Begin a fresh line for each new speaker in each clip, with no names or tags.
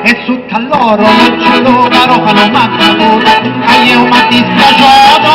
e sotto a loro non c'è lo caro che non manca tutto, e io mi dispiaciuto,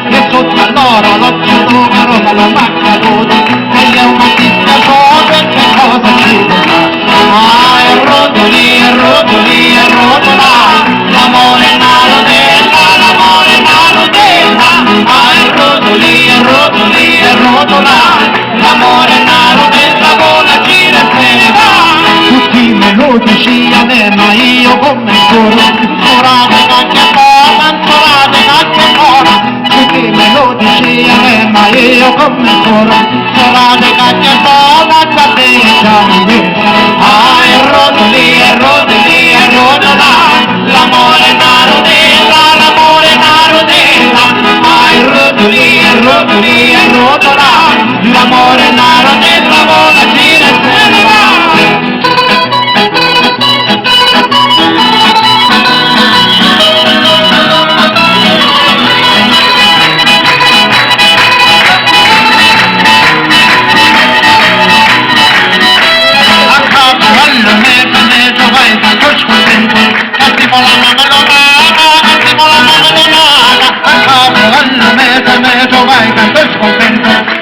e sotto a loro non c'è lo caro che non manca tutto, e io mi dispiaciuto, e che cosa ci vuole? Ah, e rotoli, e rotoli, e rotolai, l'amore è una rodella, l'amore è una rodella, ah, e rotoli, e rotoli, e rotolai, l'amore è una rodella, con la gira e se ne va. Tutti me lo dicevano, ma io come sono, sorate cacchia poca, sorate cacchia poca, tutti me lo dicevano, ma io come sono, sorate cacchia poca, sapete ah, e rotoli, e rotoli, e rotolai, l'amore è una rodella, l'amore è una rodella, ah, e rotoli, e rotoli, e rotolai, l'amore è una rodella, vola gira e se ne va.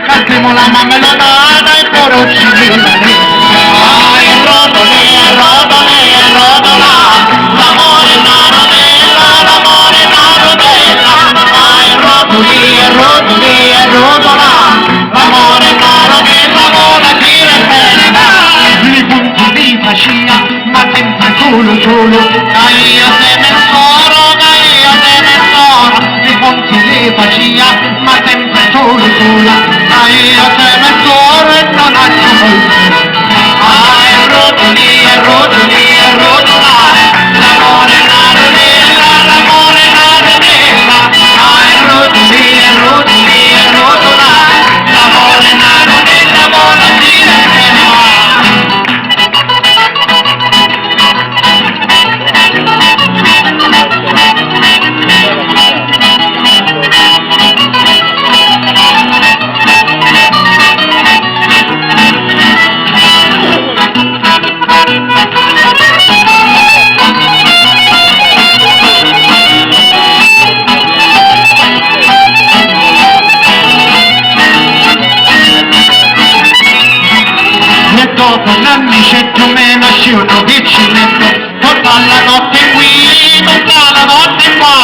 Cantiamo la marmellata e poi ci rimane. Ah, e rotoli, e rotoli, e rotola, l'amore è una rodella, l'amore è una rodella. Ah, e rotoli, e rotoli, e rotola, l'amore è una rodella, vola gira e se ne va. Li punti di fascia, ma sempre solo, io se ne soro, io se ne soro, li punti di fascia, ma sempre solo, io se ne soro e non ho molto. Ah, e rotoli, e rotoli, e rotolai, l'amore è una rodella, l'amore è una rodella. Ah, e rotoli, e rotoli, e rotolai, l'amore è una rodella, vola gira e se ne va. Dopo un annicetto me ne esce un vicinetto, tutta la notte qui, tutta la notte qua,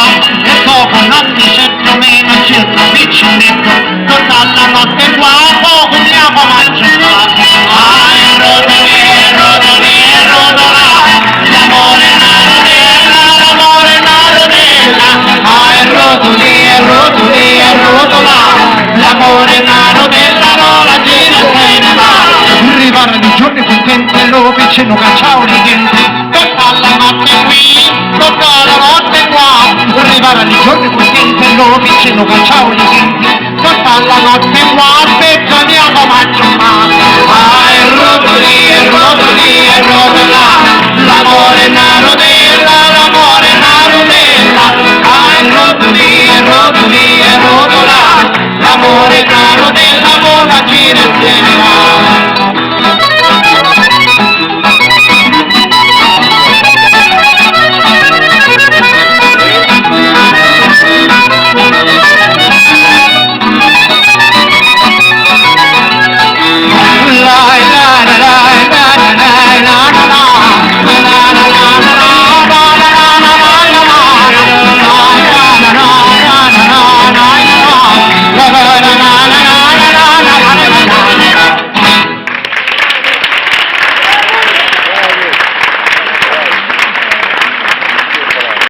e dopo un annicetto me ne esce un vicinetto, tutta la notte qua, poco andiamo a mangiare. Ah, e rotoli, e rotoli, e rotolai, l'amore è una rodella, l'amore è una rodella. Ah, e rotoli, e rotoli, e rotolai, l'amore è una rodella, vola gira e se ne va. Arrivare di giorni contenti, lo vicino cacciao di denti, tutta la notte qui, tutta la notte qua. Arrivare di giorni contenti, lo vicino cacciao di denti.